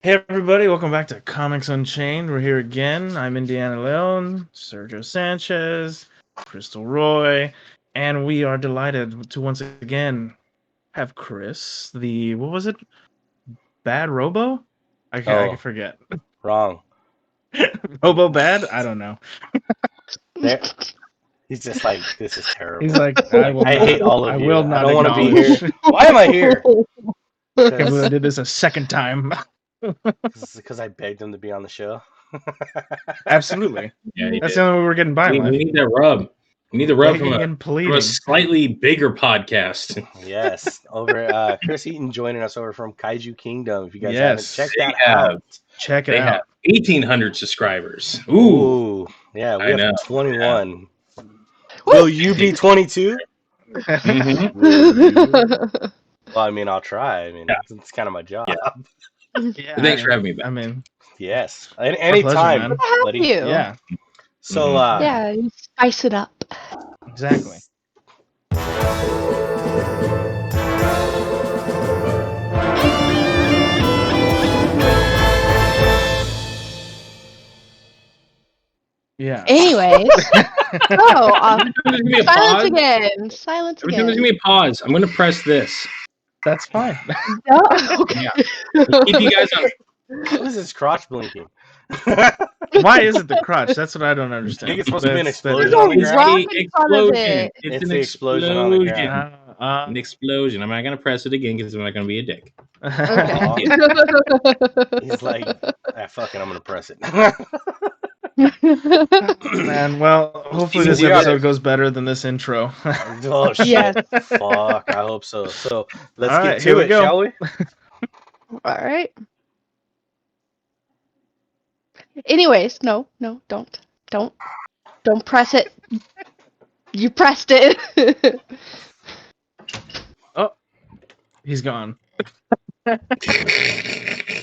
Hey everybody, welcome back to Comics Unchained. We're here again. I'm Indiana Leon, Sergio Sanchez, Crystal Roy, and we are delighted to once again have Chris, what was it? Bad Robo? I can forget. Wrong. Robo Bad? I don't know. There, he's just like, this is terrible. He's like, I hate all of you. will not I don't want to be acknowledge. here. Why am I here? I can't believe I did this a second time. Because I begged him to be on the show. Absolutely. Yeah, That's the only way we're getting by. we need that rub. We need the rub from a slightly bigger podcast. Yes. Over Chris Eaton joining us over from Kaiju Kingdom. If you guys haven't checked that out. Check it They out. have 1,800 subscribers. Ooh. Yeah, we have 21. Yeah. Will you be 22? Mm-hmm. Well, I mean, I'll try. I mean, it's kind of my job. Yeah, Thanks for having me back. I mean, yes. Anytime, buddy. Yeah. So, you spice it up. Exactly. Yeah. Anyways, silence again. Silence Every time again. there's gonna be a pause, I'm gonna press this. That's fine. No? Okay. Yeah. Keep you guys on. what is this crotch blinking? Why is it the crotch? That's what I don't understand. I think it's supposed to be an explosion Don't on the ground. rock in front of it. It's It's an the explosion on the ground. An explosion. I'm not gonna press it again because I'm not gonna be a dick. Okay. He's like, fuck it, I'm gonna press it. Man, well, hopefully this episode goes better than this intro. Oh shit! Yes. Fuck, I hope so. So let's All get right, here to we it, go. shall we? All right. Anyways, no, don't press it. You pressed it. Oh, he's gone.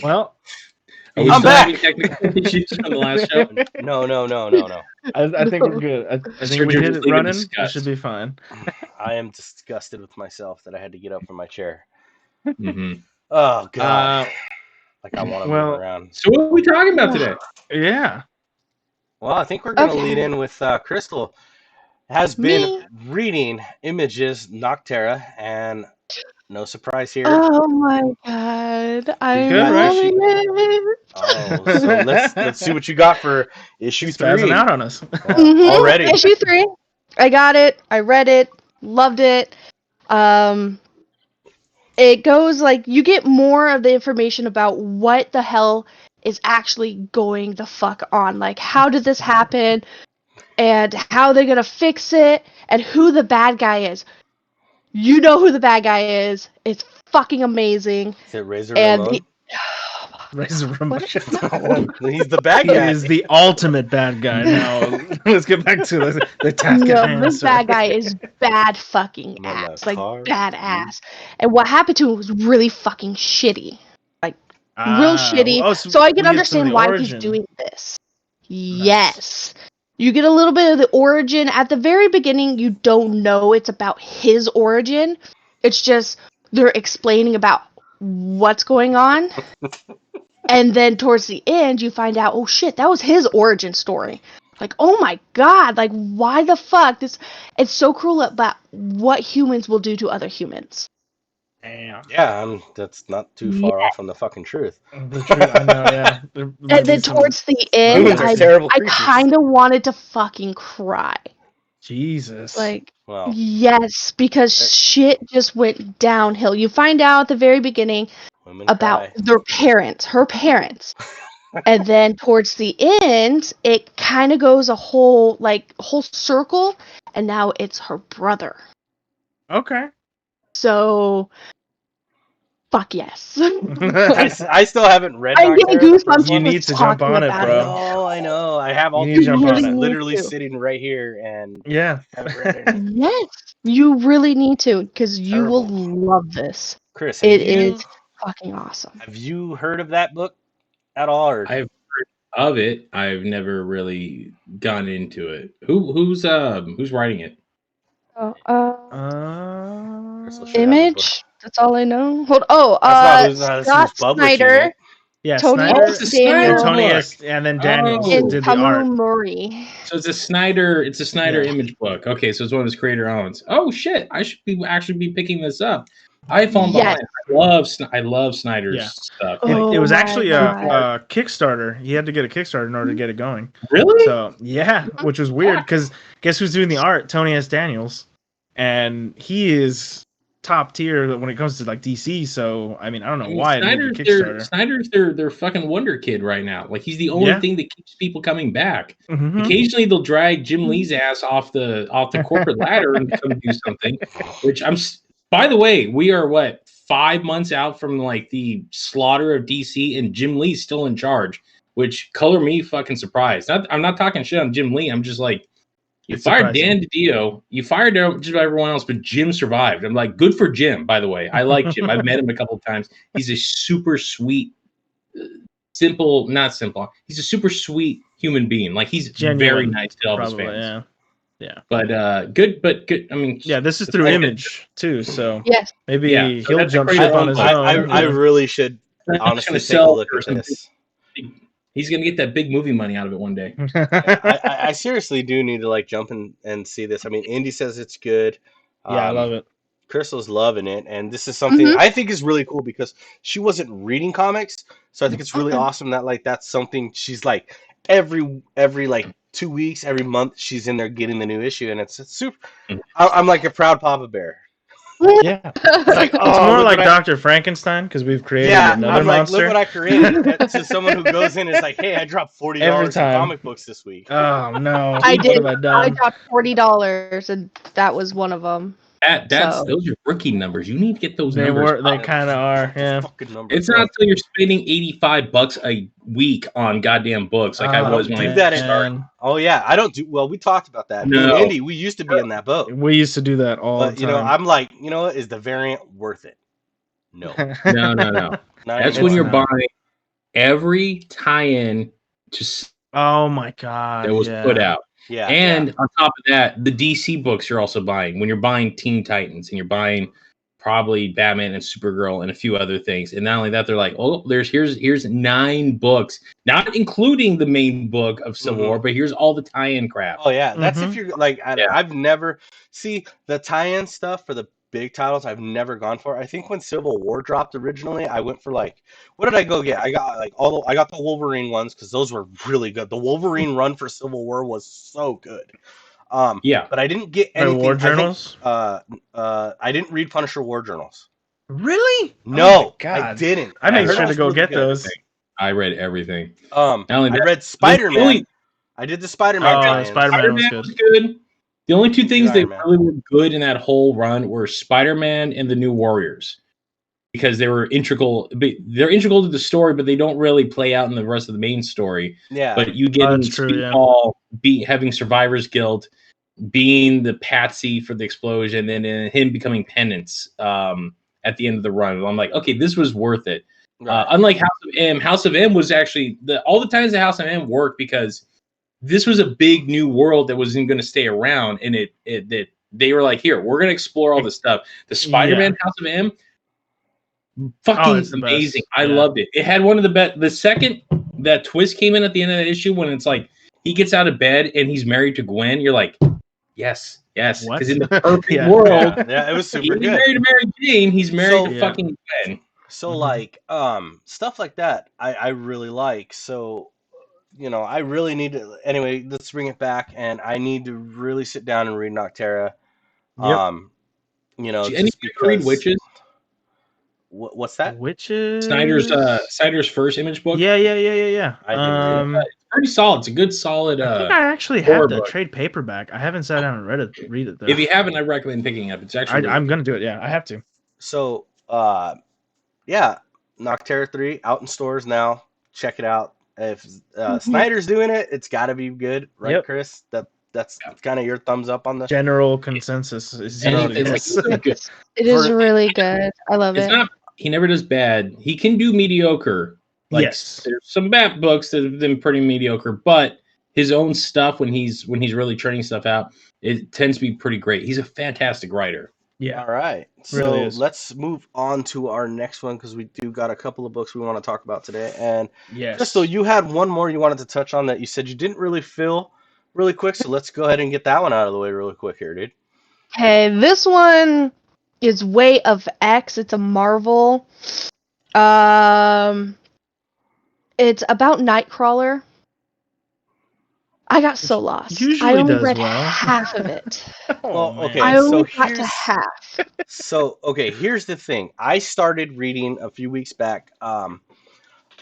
Well, I'm back. Technical issues from the last show. No. I think we're good. I think we hit it running. It should be fine. I am disgusted with myself that I had to get up from my chair. Mm-hmm. Oh god! Like I want to move around. So what are we talking about today? Yeah. Well, I think we're gonna lead in with Crystal. Has been reading Images Nocterra, and no surprise here. Oh my god! I'm good, right? loving it. Oh, so let's see what you got for issue 3. Spazzing out on us. Already. Issue 3. I got it. I read it. Loved it. It goes like you get more of the information about what the hell is actually going the fuck on. Like, how did this happen? And how they're gonna fix it? And who the bad guy is. You know who the bad guy is. It's fucking amazing. Is it Razor Ramon? Razor Ramon. He's the bad guy. He is the ultimate bad guy. Now let's get back to the task at No, hand. this bad guy is bad fucking ass. Like, badass. And what happened to him was really fucking shitty. Like, real shitty. So I can understand why he's doing this. Yes. You get a little bit of the origin. At the very beginning, you don't know it's about his origin. It's just they're explaining about what's going on. And then towards the end, you find out, oh shit, that was his origin story. Like, oh my god, like, why the fuck? It's so cruel about what humans will do to other humans. Damn. Yeah, that's not too far off from the fucking truth. The truth, I know, yeah. And then towards the end, I kind of wanted to fucking cry. Jesus. Like, yes, because shit just went downhill. You find out at the very beginning about her parents. And then towards the end, it kind of goes a whole circle, and now it's her brother. Okay. So, fuck yes. I still haven't read. I'm getting goosebumps. You need to jump on it, bro. Oh, I know. I have all these literally sitting right here, and haven't read it. Yes, you really need to, because you will love this. Chris, it is fucking awesome. Have you heard of that book at all? Or? I've heard of it. I've never really gone into it. Who's writing it? Image. That's all I know. Scott Snyder. Yeah, Tony Snyder, Daniel, Tony and then Daniels and did the art. Murray. So it's a Snyder image book. Okay, so it's one of his creator owns. Oh shit! I should actually be picking this up. I fall behind. I love Snyder's stuff. It was actually a Kickstarter. He had to get a Kickstarter in order to get it going. Really? So yeah, which was weird because guess who's doing the art? Tony S. Daniels, and he is top tier when it comes to like DC. So I mean, I don't know why Snyder's their fucking wonder kid right now. Like he's the only thing that keeps people coming back. Mm-hmm. Occasionally they'll drag Jim Lee's ass off the corporate ladder and come do something. Which by the way, we are 5 months out from like the slaughter of DC, and Jim Lee's still in charge. Which color me fucking surprised. I'm not talking shit on Jim Lee. I'm just like, you fired Dan DiDio, you fired just about everyone else, but Jim survived. I'm like, good for Jim, by the way. I like Jim. I've met him a couple of times. He's a super sweet, not simple. He's a super sweet human being. Like he's very nice to all his fans. Yeah. But good. I mean, yeah, this is through Image too, so yes, maybe he'll jump ship on his own. I really should honestly take a look at this. He's gonna get that big movie money out of it one day. I seriously do need to like jump in and see this. I mean, Indy says it's good. Yeah, I love it. Crystal's loving it, and this is something I think is really cool because she wasn't reading comics, so I think it's really awesome that like that's something she's like every like 2 weeks, every month she's in there getting the new issue, and it's super. I'm like a proud Papa Bear. Yeah, it's more like Dr. Frankenstein because we've created another monster. Look what I created. To someone who goes in and is like, "Hey, I dropped $40 in comic books this week." Oh no, I did. What have I done? I dropped $40, and that was one of them. Those are rookie numbers. You need to get those numbers. They kind of are. Yeah, it's not until you're spending $85 a week on goddamn books like I was when I started. Oh yeah, I don't do well. We talked about that. No. Andy, we used to be in that boat. We used to do that all the time. You know, I'm like, you know what? Is the variant worth it? No. No. That's when you're buying every tie-in to. Oh my god, that was put out. Yeah. And on top of that, the DC books you're also buying when you're buying Teen Titans and you're buying probably Batman and Supergirl and a few other things. And not only that, they're like, oh, here's 9 books, not including the main book of Civil War, but here's all the tie-in crap. Oh yeah, that's if you're like, I've never see the tie-in stuff for the big titles. I've never gone for. I think when Civil War dropped originally, I went for like, what did I go get? I got like I got the Wolverine ones because those were really good. The Wolverine run for Civil War was so good. But I didn't get anything. War journals? I didn't read Punisher War journals. Really? No, I didn't. I made sure to go get those. I read everything. I read Spider-Man. I did the Spider-Man. Spider-Man was good. The only 2 things that really were good in that whole run were Spider-Man and the New Warriors, because they were integral. They're integral to the story, but they don't really play out in the rest of the main story. Yeah, but you get Speedball having Survivor's Guild, being the patsy for the explosion, and then him becoming Penance at the end of the run. I'm like, okay, this was worth it. Right. Unlike House of M was actually all the times the House of M worked because this was a big new world that wasn't going to stay around, and they were like, here, we're going to explore all this stuff. The Spider-Man House of M, fucking amazing. I loved it. It had one of the best. The second that twist came in at the end of that issue, when it's like he gets out of bed and he's married to Gwen, you're like, yes, because in the perfect world, it was super good. He's married to Mary Jane. He's married to fucking Gwen. So like stuff like that, I really like. So. You know, I really need to. Anyway, let's bring it back, and I need to really sit down and read Nocterra. You know, just read Witches. What's that? Witches. Snyder's first Image book. Yeah. I didn't it's pretty solid. It's a good solid. I think I actually have the trade paperback. I haven't sat down and read it though. If you haven't, I recommend picking it up. It's actually. I'm gonna do it. Yeah, I have to. So, Nocterra 3 out in stores now. Check it out. If Snyder's doing it, it's got to be good, right, Chris? That's kind of your thumbs up on the general consensus. It is really good. I love it. He never does bad. He can do mediocre. There's some bad books that have been pretty mediocre, but his own stuff when he's really churning stuff out, it tends to be pretty great. He's a fantastic writer. Yeah. All right. So really let's move on to our next one because we do got a couple of books we want to talk about today. And yes. Crystal, you had one more you wanted to touch on that you said you didn't really feel really quick. So let's go ahead and get that one out of the way really quick here, dude. Okay, this one is Way of X. It's a Marvel. It's about Nightcrawler. I got so lost. Usually I only does read well. half of it. Well, okay. I only So got to half. So okay, here's the thing. I started reading a few weeks back.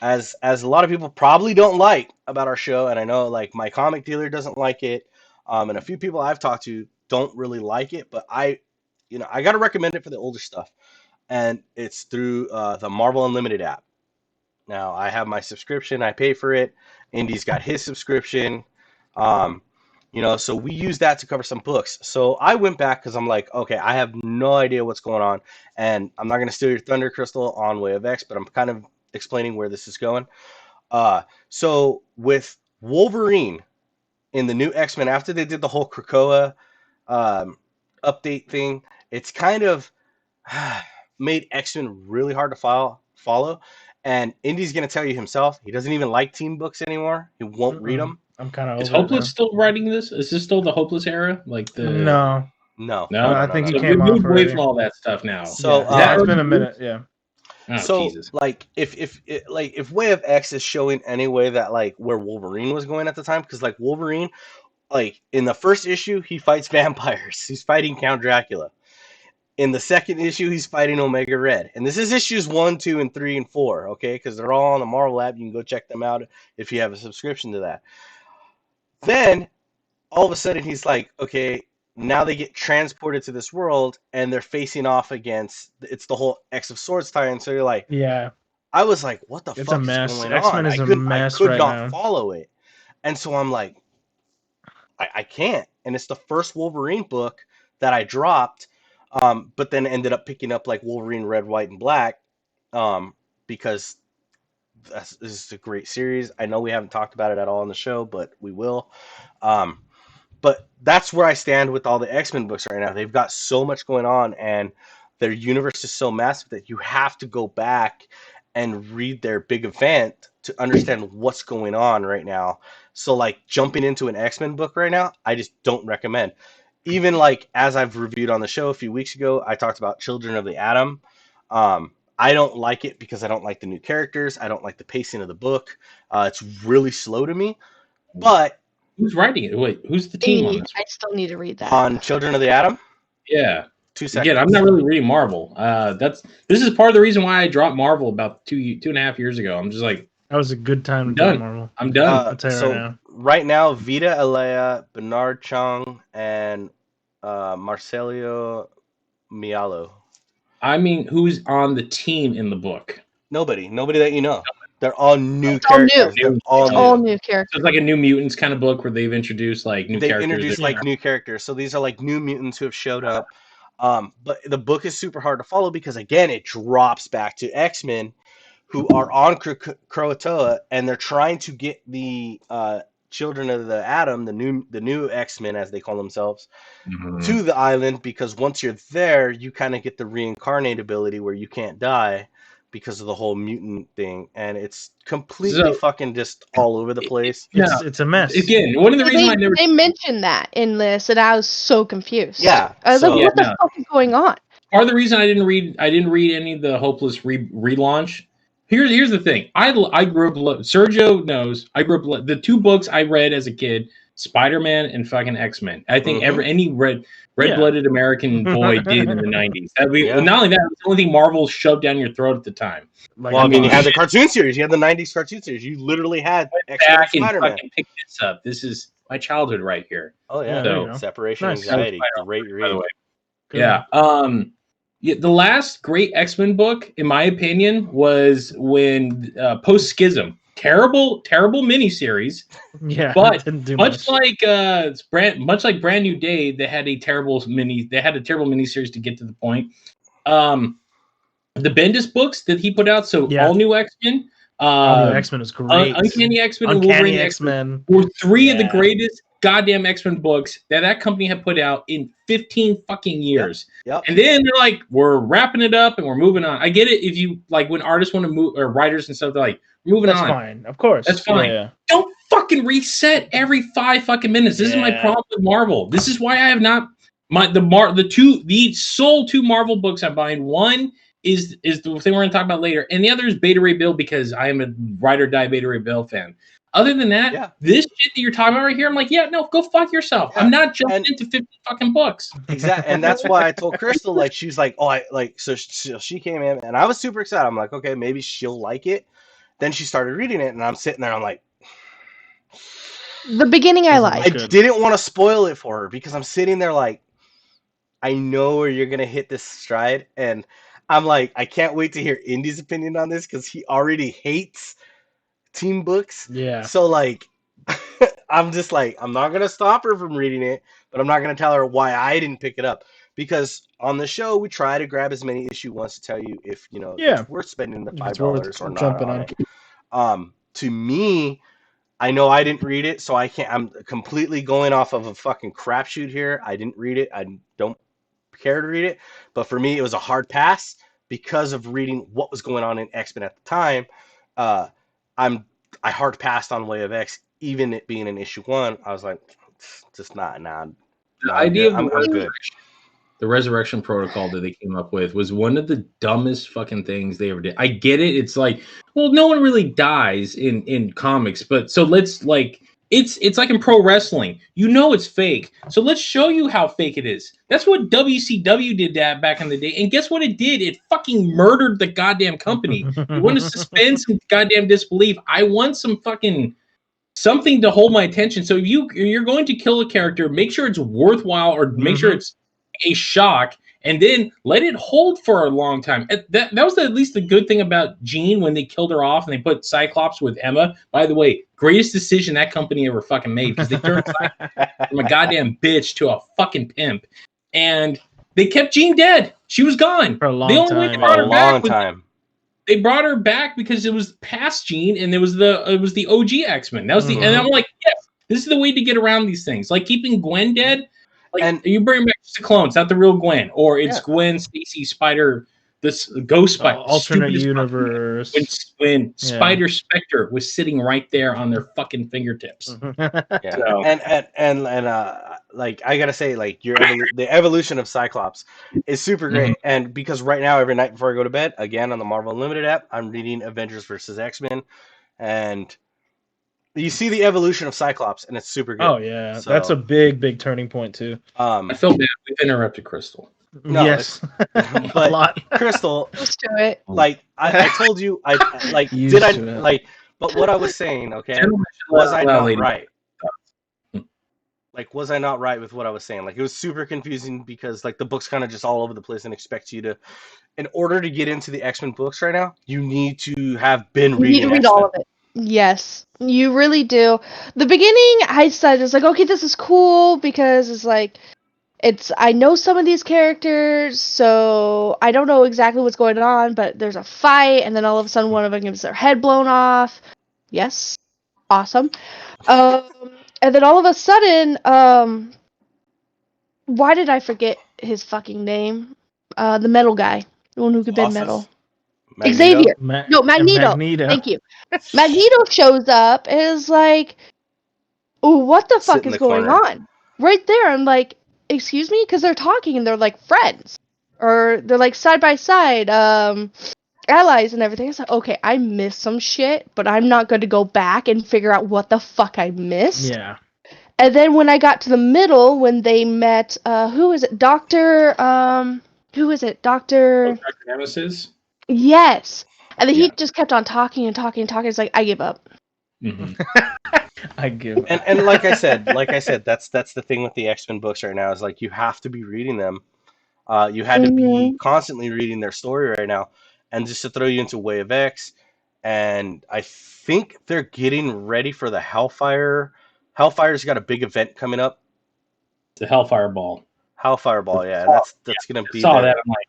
As a lot of people probably don't like about our show, and I know like my comic dealer doesn't like it, and a few people I've talked to don't really like it, but I gotta recommend it for the older stuff, and it's through the Marvel Unlimited app. Now I have my subscription, I pay for it. Indy's got his subscription, so we use that to cover some books. So I went back because I'm like, okay, I have no idea what's going on, and I'm not gonna steal your thunder, Crystal, on Way of X, but I'm kind of explaining where this is going. So with Wolverine in the new X-Men, after they did the whole Krakoa update thing, it's kind of made X-Men really hard to follow. And Indy's going to tell you himself, he doesn't even like teen books anymore. He won't read them. I'm kind of. Is Hopeless still writing this? Is this still the Hopeless era? Like the no. I think he so came we moved off away already. from all that stuff now. So it's been a minute. Yeah. Oh, so Jesus. like if Way of X is showing any way that like where Wolverine was going at the time, because like Wolverine, like in the first issue he fights vampires. He's fighting Count Dracula. In the second issue, he's fighting Omega Red. And this is issues 1, 2, and 3, and 4, okay? Because they're all on the Marvel app. You can go check them out if you have a subscription to that. Then, all of a sudden, he's like, okay, now they get transported to this world, and they're facing off against, it's the whole X of Swords tie-in. So you're like, yeah. I was like, what the fuck is going on? X-Men is a mess I could right not now. follow it. And so I'm like, I can't. And it's the first Wolverine book that I dropped. But then ended up picking up like Wolverine Red, White, and Black because this is a great series. I know we haven't talked about it at all on the show, but we will. But that's where I stand with all the X-Men books right now. They've got so much going on, and their universe is so massive that you have to go back and read their big event to understand what's going on right now. So like jumping into an X-Men book right now, I just don't recommend. Even like as I've reviewed on the show a few weeks ago, I talked about Children of the Atom. I don't like it because I don't like the new characters. I don't like the pacing of the book. It's really slow to me. But who's writing it? Wait, who's the team on this? I still need to read that. On Children of the Atom? Yeah. 2 seconds. Again, I'm not really reading Marvel. This is part of the reason why I dropped Marvel about 2.5 years ago. I'm just like, that was a good time to drop Marvel. I'm done. I'll tell you right now, Vita Alea, Bernard Chung, and Marcelio Mialo. I mean, who's on the team in the book? Nobody that you know. They're all new characters. They're all new characters. So it's like a New Mutants kind of book where they've introduced like new characters. They introduced like new characters. So these are like new mutants who have showed up. But the book is super hard to follow because again, it drops back to X-Men who are on Krakoa, and they're trying to get the Children of the Atom, the new X-Men as they call themselves, to the island, because once you're there, you kind of get the reincarnate ability where you can't die because of the whole mutant thing, and it's completely fucking just all over the place. It's a mess. Again, one of the reasons they mentioned that in this, and I was so confused. Yeah, I was like, what the fuck is going on? Part of the reason I didn't read any of the Hopeless relaunch. Here's the thing. I grew up. Sergio knows. I grew up. The two books I read as a kid: Spider-Man and fucking X-Men. I think any red-blooded American boy did in the 90s. Not only that, it was the only thing Marvel shoved down your throat at the time. Well, I mean, you had the cartoon series. You had the 90s cartoon series. You literally had X-Men and Spider-Man. Fucking pick this up. This is my childhood right here. Oh yeah. So, Separation Anxiety. Great read. By the way. Yeah. The last great X-Men book, in my opinion, was when Post Schism. Terrible miniseries. Yeah, but much like Brand New Day, they had a terrible miniseries to get to the point. The Bendis books that he put out, All New X-Men. All New X-Men is great. Uncanny X-Men and Uncanny Wolverine X-Men were three of the greatest goddamn X-Men books that company had put out in 15 fucking years. Yep. And then they're like, we're wrapping it up and we're moving on. I get it if you like when artists want to move or writers and stuff, they're like, moving That's on. That's fine. Of course. That's fine. Yeah. Don't fucking reset every 5 fucking minutes. This is my problem with Marvel. This is why I have not the sole 2 Marvel books I'm buying. One is the thing we're going to talk about later, and the other is Beta Ray Bill because I am a ride or die Beta Ray Bill fan. Other than that, this shit that you're talking about right here, I'm like, no, go fuck yourself. I'm not jumping into 50 fucking books. Exactly, and that's why I told Crystal, like, she's like, so she came in, and I was super excited. I'm like, okay, maybe she'll like it. Then she started reading it, and I'm sitting there, I'm like, the beginning I liked. I didn't want to spoil it for her because I'm sitting there like, I know where you're gonna hit this stride, and I'm like, I can't wait to hear Indy's opinion on this because he already hates team books. Yeah. So like, I'm just like, I'm not gonna stop her from reading it, but I'm not gonna tell her why I didn't pick it up because on the show we try to grab as many issue ones to tell you if it's worth spending the $5 or not on it. To me, I know I didn't read it, so I can't. I'm completely going off of a fucking crapshoot here. I didn't read it. I don't care to read it, but for me, it was a hard pass because of reading what was going on in X-Men at the time. I hard passed on Way of X, even it being an issue 1. I was like, it's just not. The idea of I'm good. The Resurrection Protocol that they came up with was one of the dumbest fucking things they ever did. I get it. It's like, well, no one really dies in comics, but so let's like, it's like in pro wrestling. It's fake. So let's show you how fake it is. That's what WCW did that back in the day. And guess what it did? It fucking murdered the goddamn company. You want to suspend some goddamn disbelief. I want some fucking something to hold my attention. So if you're going to kill a character, make sure it's worthwhile or make sure it's a shock, and then let it hold for a long time. That was at least the good thing about Jean when they killed her off and they put Cyclops with Emma. By the way, greatest decision that company ever fucking made because they turned Cyclops from a goddamn bitch to a fucking pimp, and they kept Jean dead. She was gone for a long time. They brought her back because it was past Jean, and it was the OG X-Men. That was and I'm like, yes, this is the way to get around these things. Like keeping Gwen dead. Like, and you bring back just the clones, not the real Gwen, or it's Gwen Stacy Spider, this Ghost Spider, alternate universe. When Spider Spectre was sitting right there on their fucking fingertips. So. And like I gotta say, like the evolution of Cyclops is super great, and because right now every night before I go to bed, again on the Marvel Unlimited app, I'm reading Avengers vs. X-Men, and you see the evolution of Cyclops, and it's super good. Oh yeah, so, that's a big turning point too. I feel bad. We've interrupted Crystal. No, yes, but a lot. Crystal, let's do it. Like I told you, I like did I like? But what I was saying, okay, was I not right? Like, was I not right with what I was saying? Like, it was super confusing because like the book's kind of just all over the place and expects you to, in order to get into the X-Men books right now, you need to have been reading. You need to read all of it. Yes, you really do. The beginning, I said, it's like, okay, this is cool because it's like, I know some of these characters, so I don't know exactly what's going on, but there's a fight, and then all of a sudden one of them gets their head blown off. Yes, awesome. And then all of a sudden, why did I forget his fucking name? The metal guy, the one who could bend metal. Magneto? Xavier. Magneto. Thank you. Magneto shows up and is like, oh, what the fuck is going on? Right there. I'm like, excuse me? Because they're talking and they're like friends. Or they're like side by side, allies and everything. It's like, okay, I missed some shit, but I'm not going to go back and figure out what the fuck I missed. Yeah. And then when I got to the middle, when they met, who is it? Dr. Nemesis? Yes. And then he just kept on talking. It's like, I give up. Mm-hmm. I give up. And like I said, that's the thing with the X-Men books right now is like you have to be reading them. You had to be constantly reading their story right now. And just to throw you into Way of X, and I think they're getting ready for the Hellfire. Hellfire's got a big event coming up. The Hellfire Ball. Hellfire Ball, yeah. That's going to be saw that. I'm like,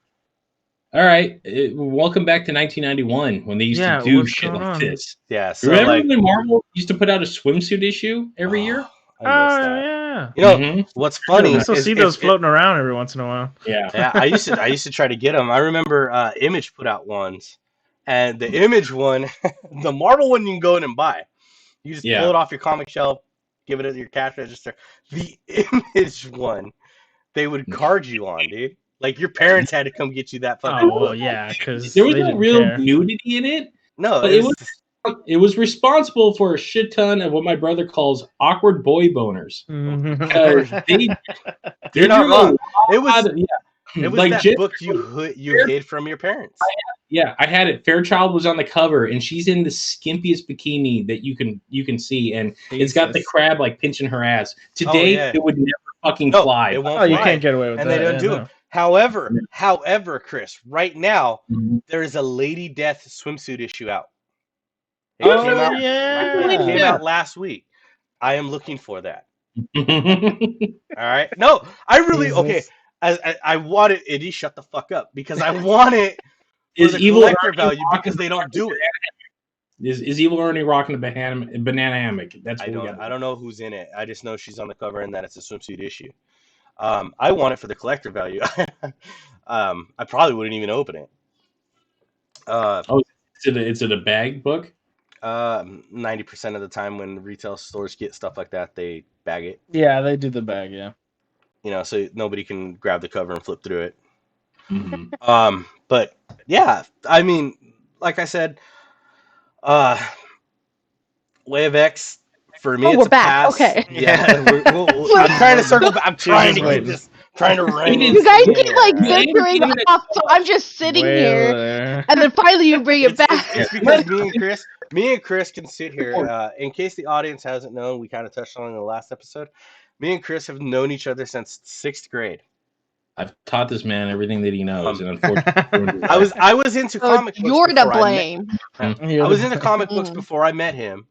all right, welcome back to 1991 when they used to do shit like this. Yeah, so remember when Marvel used to put out a swimsuit issue every year? I miss that. Yeah. You know what's funny? I still see those floating around every once in a while. Yeah. Yeah. I used to try to get them. I remember Image put out ones, and the Image one, the Marvel one, you can go in and buy. You just pull it off your comic shelf, give it at your cash register. The Image one, they would card you on, dude. Like your parents had to come get you that fucking. Oh well, yeah, because there was no real nudity in it. No, but it was responsible for a shit ton of what my brother calls awkward boy boners. They're not wrong. It was like that book you hid from your parents. I had it. Fairchild was on the cover, and she's in the skimpiest bikini that you can see, and it's got the crab like pinching her ass. Today, it would never fucking fly. It won't fly. You can't get away with that. And they don't do it. However, Chris, right now there is a Lady Death swimsuit issue out. It came out last week. I am looking for that. All right. No, I really I want it. Eddie, shut the fuck up, because I want it for the collector value because they don't do it. Is Evil Ernie rocking a banana hammock? That's what I don't know who's in it. I just know she's on the cover and that it's a swimsuit issue. I want it for the collector value. I probably wouldn't even open it. Is it a bag book? 90% of the time when retail stores get stuff like that, they bag it. Yeah, they do the bag. Yeah. You know, so nobody can grab the cover and flip through it. Mm-hmm. But yeah, I mean, like I said, Way of X. For me, it's a pass. Okay. Yeah, I'm trying to circle back. I'm trying to keep this. Trying to wrangle. You guys keep like venturing off, so I'm just sitting here, and then finally you bring it back. It's because me and Chris can sit here. In case the audience hasn't known, we kind of touched on it in the last episode. Me and Chris have known each other since 6th grade. I've taught this man everything that he knows, and unfortunately, I was into comic books. You're to blame. I was into comic books before I met him,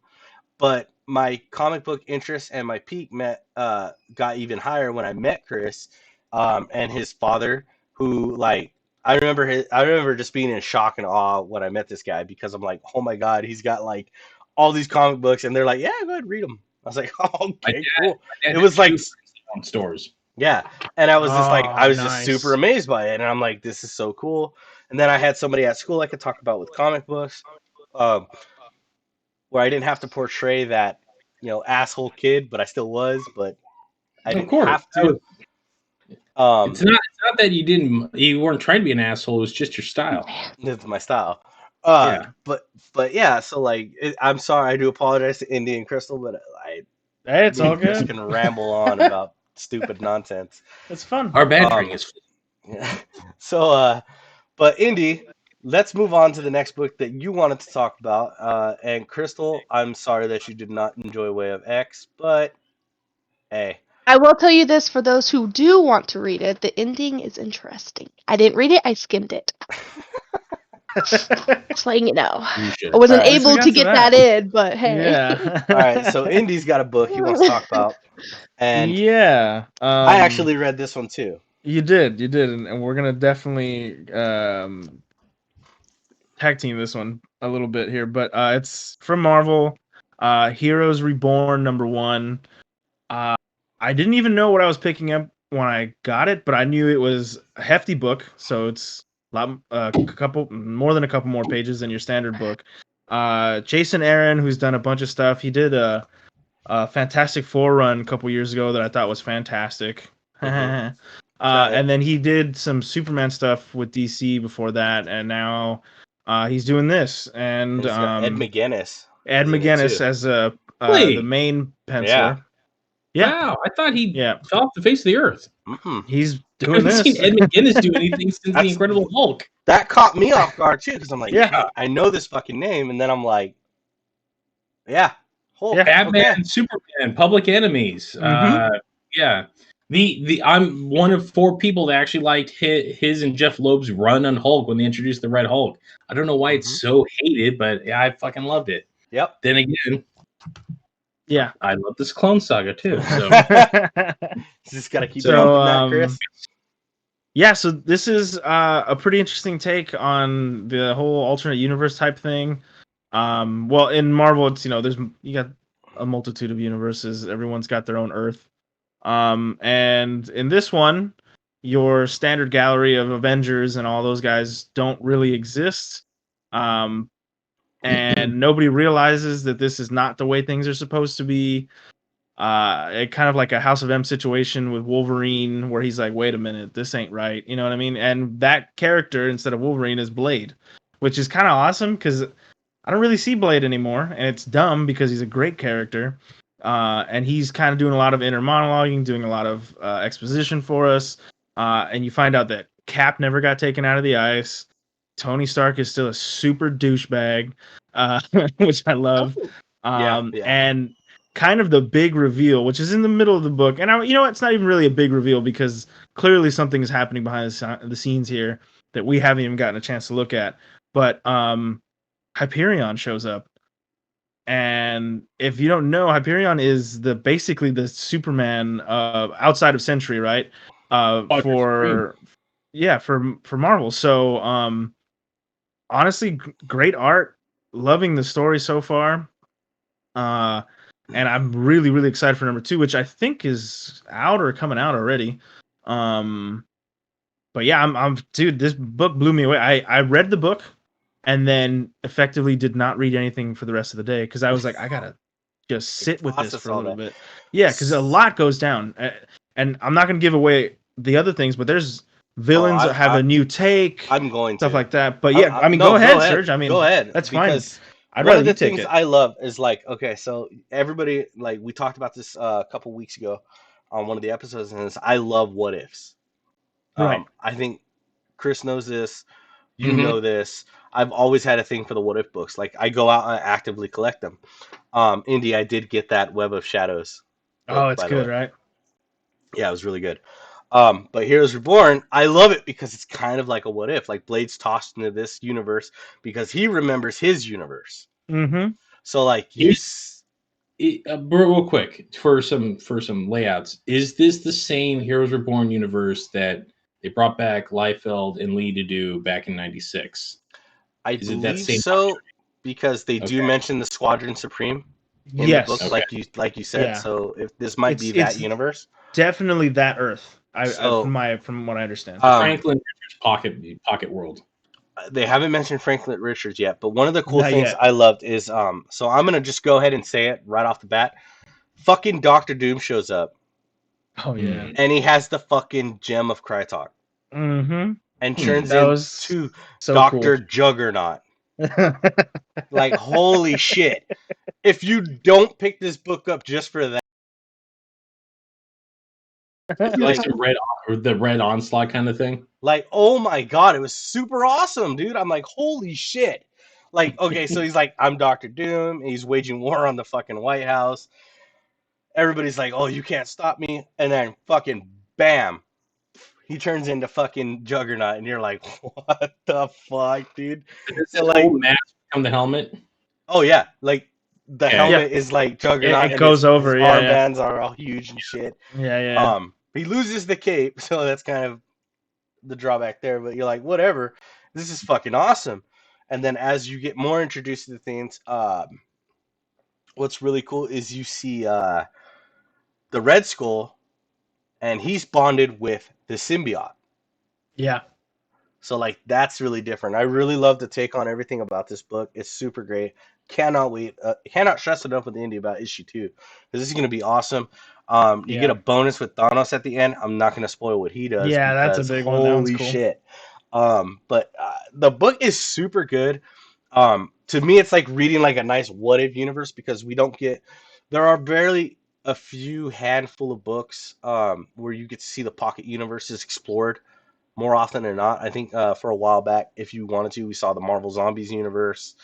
but my comic book interest and my peak got even higher when I met Chris, and his father, who I remember just being in shock and awe when I met this guy, because I'm like, oh my god, he's got like all these comic books, and they're like, yeah, go ahead, read them. I was like, oh, okay, cool. It was like stores. Yeah, and I was just I was just super amazed by it, and I'm like, this is so cool. And then I had somebody at school I could talk about with comic books, where I didn't have to portray that, asshole kid, but I still was, but I didn't have to. It's not that you weren't trying to be an asshole. It was just your style. It's my style. But yeah. So I'm sorry. I do apologize to Indy and Crystal, but it's all good. Just can ramble on about stupid nonsense. It's fun. Our bantering is fun. Yeah. So, but Indy, let's move on to the next book that you wanted to talk about. And Crystal, I'm sorry that you did not enjoy Way of X, but hey. I will tell you this, for those who do want to read it, the ending is interesting. I didn't read it, I skimmed it. Just letting you know. I wasn't able to get that in, but hey. Yeah. All right, so Indy's got a book he wants to talk about. And yeah. I actually read this one too. You did, and we're going to definitely tag team this one a little bit here, but it's from Marvel, Heroes Reborn number 1. I didn't even know what I was picking up when I got it, but I knew it was a hefty book, so it's more than a couple more pages than your standard book. Jason Aaron, who's done a bunch of stuff, he did a Fantastic Four run a couple years ago that I thought was fantastic. And then he did some Superman stuff with DC before that, and now he's doing this. And Ed McGuinness. Ed McGuinness as the main penciler. Yeah. Wow, I thought he fell off the face of the earth. He's doing this. I haven't seen Ed McGuinness do anything since The Incredible Hulk. That caught me off guard too, because I'm like, I know this fucking name, and then I'm like, Hulk. Batman, Superman, Public Enemies. I'm one of 4 people that actually liked his and Jeff Loeb's run on Hulk when they introduced the Red Hulk. I don't know why it's so hated, but I fucking loved it. Yep. Then again, I love this Clone Saga too. So just gotta keep jumping that, Chris. Yeah, so this is a pretty interesting take on the whole alternate universe type thing. Well, in Marvel, it's you got a multitude of universes. Everyone's got their own Earth. And in this one, your standard gallery of Avengers and all those guys don't really exist. And nobody realizes that this is not the way things are supposed to be. It kind of like a House of M situation with Wolverine, where he's like, wait a minute, this ain't right. You know what I mean? And that character, instead of Wolverine, is Blade, which is kind of awesome because I don't really see Blade anymore. And it's dumb because he's a great character. And he's kind of doing a lot of inner monologuing, doing a lot of exposition for us. And you find out that Cap never got taken out of the ice. Tony Stark is still a super douchebag, which I love. And kind of the big reveal, which is in the middle of the book. And you know what? It's not even really a big reveal because clearly something is happening behind the scenes here that we haven't even gotten a chance to look at. But Hyperion shows up. And if you don't know, Hyperion is basically the Superman outside of Sentry, right? For Marvel. So honestly, great art. Loving the story so far. And I'm really, really excited for number 2, which I think is out or coming out already. But yeah, I'm dude, this book blew me away. I read the book and then effectively did not read anything for the rest of the day because I was like, I gotta just sit with this for a little bit. Yeah, because a lot goes down, and I'm not gonna give away the other things, but there's villains that have a new take. I'm going stuff to. like that. But yeah, I mean, go ahead, Serge. I mean, go ahead. That's fine. I'd rather you take it. One of the things I love is like, okay, so everybody, like, we talked about this a couple weeks ago on one of the episodes, and I love what ifs. Right. I think Chris knows this. You know this. I've always had a thing for the what if books. Like, I go out and actively collect them. Indy, I did get that Web of Shadows book, oh, it's good, right? Yeah, it was really good. But Heroes Reborn, I love it because it's kind of like a what if. Like, Blade's tossed into this universe because he remembers his universe. Mm-hmm. So, like, real quick for some layouts, is this the same Heroes Reborn universe that they brought back Liefeld and Lee to do back in '96? I believe so, because they do mention the Squadron Supreme in the book, like you said. Yeah. So if this might be that universe, definitely that Earth. From what I understand, Franklin Richards' pocket world. They haven't mentioned Franklin Richards yet, but one of the cool things I loved is so I'm gonna just go ahead and say it right off the bat. Fucking Dr. Doom shows up. Oh yeah, and he has the fucking gem of Krytok. Mm-hmm. And turns into Dr. Cool. Juggernaut. Like, holy shit. If you don't pick this book up just for that. Like the red onslaught kind of thing? Like, oh my god, it was super awesome, dude. I'm like, holy shit. Like, okay, so he's like, I'm Dr. Doom. He's waging war on the fucking White House. Everybody's like, oh, you can't stop me. And then fucking bam. He turns into fucking Juggernaut, and you're like, "What the fuck, dude?" So like, mask become the helmet. Oh yeah, like the helmet is like Juggernaut. It goes over. His armbands are all huge and shit. Yeah. He loses the cape, so that's kind of the drawback there. But you're like, whatever. This is fucking awesome. And then as you get more introduced to the things, what's really cool is you see the Red Skull. And he's bonded with the symbiote. Yeah. So, like, that's really different. I really love the take on everything about this book. It's super great. Cannot wait. Cannot stress enough with Indy about issue 2. Because this is going to be awesome. You get a bonus with Thanos at the end. I'm not going to spoil what he does. Yeah, that's a big one. Holy shit. But the book is super good. To me, it's like reading like a nice what if universe because we don't get... There are barely... a few handful of books where you get to see the pocket universes explored more often than not. I think for a while back, if you wanted to, we saw the Marvel Zombies universe.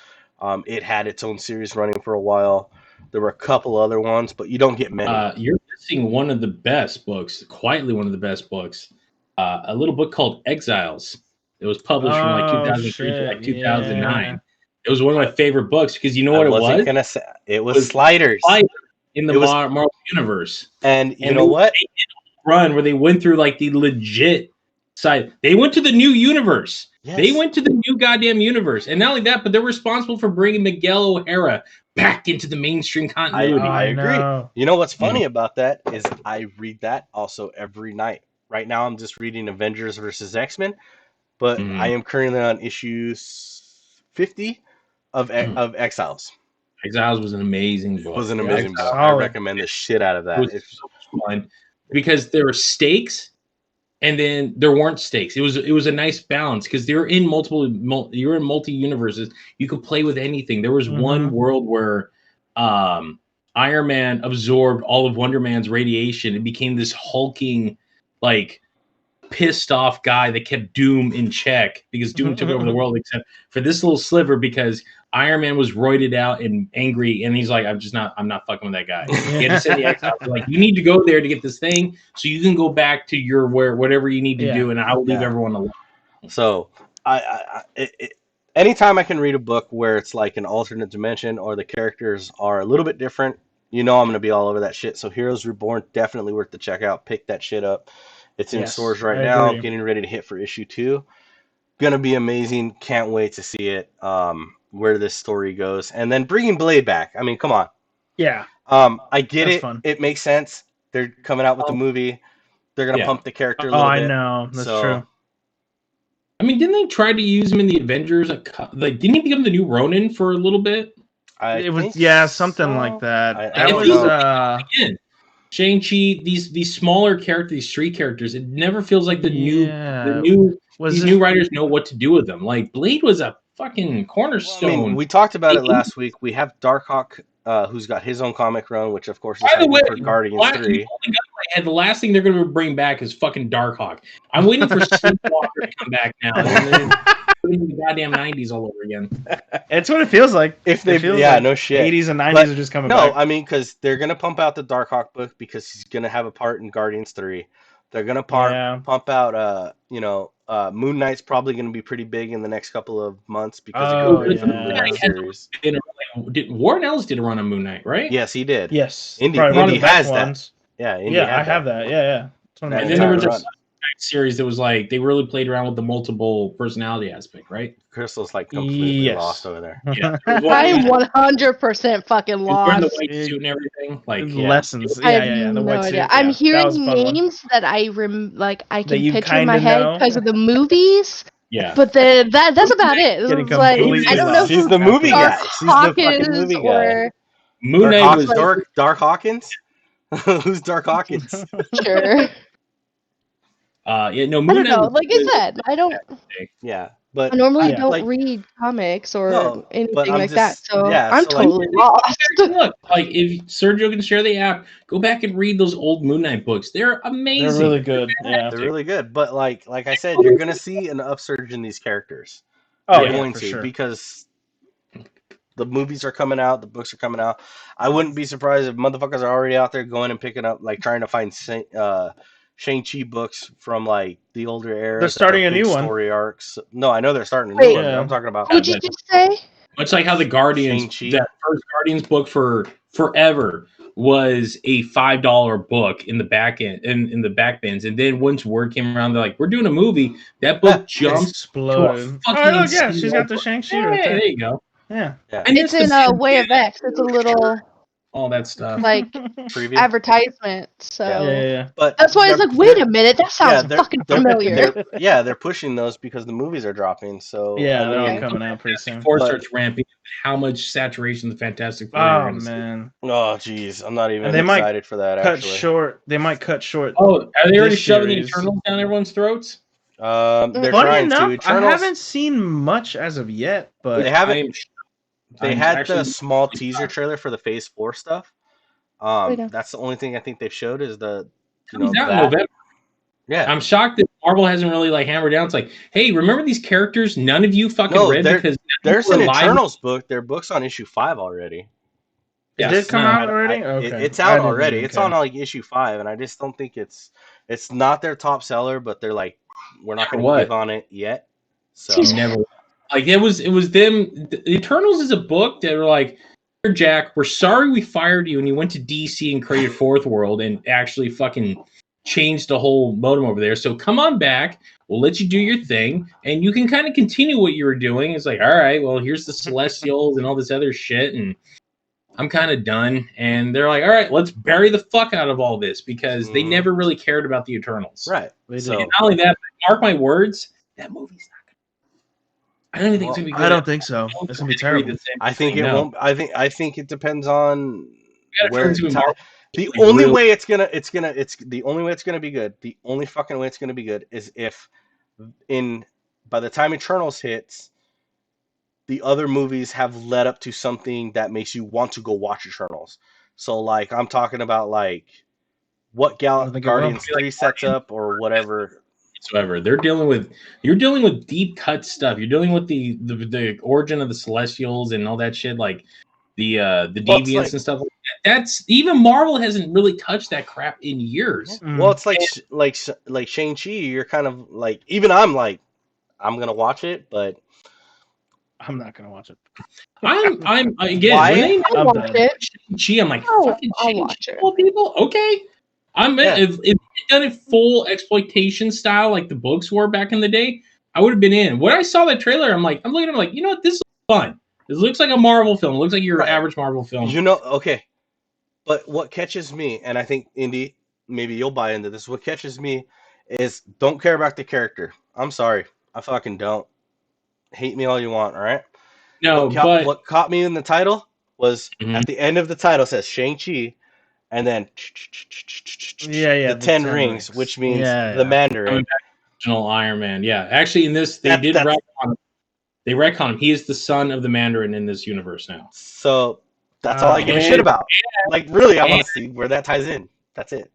It had its own series running for a while. There were a couple other ones, but you don't get many. You're missing one of the best books, quietly one of the best books, a little book called Exiles. It was published from like 2003 to like 2009. Yeah. It was one of my favorite books because you know what it was? Gonna say, it was Sliders. In the Marvel universe. And you know what? They did a run where they went through like the legit side. They went to the new universe. Yes. They went to the new goddamn universe. And not only that, but they're responsible for bringing Miguel O'Hara back into the mainstream continuity. I agree. You know what's funny about that is I read that also every night. Right now, I'm just reading Avengers versus X-Men, but I am currently on issue 50 of Exiles. Exiles was an amazing book. It was an amazing book. I recommend the shit out of that. It was so fun because there were stakes, and then there weren't stakes. It was a nice balance because you're in multi universes. You could play with anything. There was one world where Iron Man absorbed all of Wonder Man's radiation and became this hulking, like, pissed off guy that kept Doom in check because Doom took over the world, except for this little sliver because Iron Man was roided out and angry, and he's like, I'm not fucking with that guy. He had to send the Exiles, like, you need to go there to get this thing so you can go back to your whatever you need to do, and I'll leave everyone alone. So anytime I can read a book where it's like an alternate dimension or the characters are a little bit different, I'm going to be all over that shit. So Heroes Reborn, definitely worth the check out. Pick that shit up. It's in stores right now, getting ready to hit for issue 2. Gonna be amazing. Can't wait to see it. Where this story goes, and then bringing Blade back. I mean, come on. Yeah. I get it. Fun. It makes sense. They're coming out with the movie. They're gonna pump the character a little bit. I know. That's true. I mean, didn't they try to use him in the Avengers? Like, didn't he become the new Ronin for a little bit? It was something like that. That was again. Shang-Chi, these smaller characters, these street characters, it never feels like these new writers know what to do with them. Like, Blade was a fucking cornerstone. I mean, we talked about it last week. We have Darkhawk, who's got his own comic run, which of course is for Guardians 3. And the last thing they're going to bring back is fucking Darkhawk. I'm waiting for Sleepwalker to come back now. The goddamn 90s all over again. It's what it feels like. No shit. 80s and 90s are just coming back. No, I mean, because they're gonna pump out the Darkhawk book because he's gonna have a part in Guardians 3. They're gonna pump out Moon Knight's probably gonna be pretty big in the next couple of months because the series. Warren Ellis did a run on Moon Knight, right? Yes, he did. Yes, Indy has that. Yeah, I have that. Yeah. And then there was a series that was like they really played around with the multiple personality aspect, right? Crystal's like completely lost over there. Yeah, I'm 100% fucking lost. Wearing the white suit and everything, like lessons. I have no idea. I'm hearing names that I can picture in my head because of the movies. Yeah, but that's about it. It's like I don't know. She's the movie guy. She's the fucking movie guy. Moon Knight was Dark Hawkins. Who's Dark Hawkins? Sure. Moon I don't know. Like I said, I don't. Yeah, but I normally don't read comics or anything like that, so I'm totally lost. Look, like if Sergio can share the app, go back and read those old Moon Knight books. They're amazing. They're really good. Yeah, they're really good. But like I said, you're gonna see an upsurge in these characters. Oh, you're going to sure. Because the movies are coming out, the books are coming out. I wouldn't be surprised if motherfuckers are already out there going and picking up, like trying to find Shang-Chi books from like the older era. They're starting a new story arcs. No, I know they're starting a new one. I'm talking about. What did you just say? Much like how the Guardians, that first Guardians book for forever was a $5 book in the back end in the back bins, and then once word came around, they're like, "We're doing a movie." That book exploded. Oh yeah, she's got the Shang-Chi right there. There you go. Yeah. And it's in a Way of X. It's a little. All that stuff, like advertisement. So yeah. But that's why it's like, wait a minute, that sounds fucking familiar. They're pushing those because the movies are dropping. So they're all coming out pretty soon. Four starts ramping. How much saturation the Fantastic Four? Oh man. Oh jeez, I'm not even excited for that. They might cut short. Oh, are they already shoving the Eternals down everyone's throats? They're Funny trying enough, to. I haven't seen much as of yet, but they haven't. They had the small teaser trailer for the Phase 4 stuff. That's the only thing I think they've showed is the November. Yeah, I'm shocked that Marvel hasn't really like hammered down. It's like, hey, remember these characters? None of you fucking read because there's an Eternals book. Their book's on issue 5 already. It did come out already. Okay, it's out already. It's on like issue 5, and I just don't think it's not their top seller, but they're like, we're not going to give on it yet. So never. Like it was them. The Eternals is a book that were like, "Here, Jack, we're sorry we fired you and you went to DC and created Fourth World and actually fucking changed the whole modem over there. So come on back. We'll let you do your thing and you can kind of continue what you were doing." It's like, all right, well, here's the Celestials and all this other shit, and I'm kind of done. And they're like, all right, let's bury the fuck out of all this because they never really cared about the Eternals. Right. So not only that, mark my words, that movie's not good. I don't even think it's gonna be good. I don't think so. It's gonna be terrible. I think it won't. I think it depends on where. The only way it's gonna be good. The only fucking way it's gonna be good is if by the time Eternals hits, the other movies have led up to something that makes you want to go watch Eternals. So like I'm talking about like what Guardians 3 sets up or whatever. Whatsoever. You're dealing with deep cut stuff. You're dealing with the origin of the Celestials and all that shit, like the deviants and stuff. That's even Marvel hasn't really touched that crap in years. Well, it's like Shang-Chi. You're kind of like, even I'm like, I'm gonna watch it, but I'm not gonna watch it. I'm again. Why? I'll watch it. Shang-Chi, I'm like, fucking I'll watch it. People, okay. If they done it full exploitation style like the books were back in the day, I would have been in. When I saw that trailer, I'm looking at him like, you know what, this is fun. This looks like a Marvel film. It looks like your average Marvel film. Okay. But what catches me, and I think Indy, maybe you'll buy into this. What catches me is don't care about the character. I'm sorry, I fucking don't. Hate me all you want, all right? No, what caught me in the title was at the end of the title says Shang-Chi, and then the 10 rings, which means the Mandarin. Original Iron Man. Yeah, actually, in this they retcon him. He is the son of the Mandarin in this universe now. So that's all I give a shit about. Like, really, I want to see where that ties in. That's it.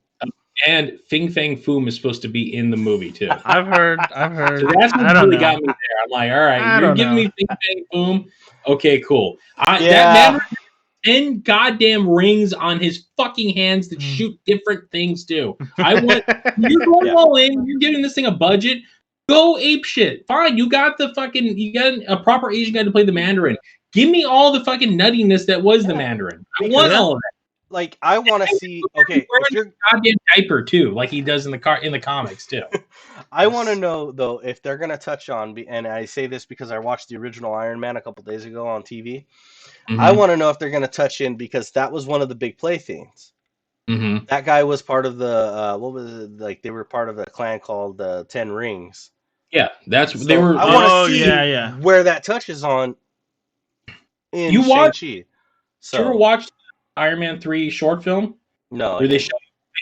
And Fing Fang Foom is supposed to be in the movie too. I've heard. So that's what really got me there. I'm like, all right, you're giving me Fing Fang Foom. Okay, cool. That Mandarin has 10 goddamn rings on his fucking hands that shoot different things too. You're going all in. You're giving this thing a budget. Go ape shit. Fine, you got a proper Asian guy to play the Mandarin. Give me all the fucking nuttiness that was the Mandarin. I want all of it. Like, I want to see. Okay, if you're goddamn diaper too, like he does in the comics too. I want to know though if they're gonna touch on, and I say this because I watched the original Iron Man a couple days ago on TV. I want to know if they're gonna touch in because that was one of the big playthings. That guy was part of the what was it, like they were part of a clan called the 10 Rings. Yeah, they were. I want to see where that touches on. You Shang-Chi. So, you ever watched Iron Man 3 short film? No. Where they show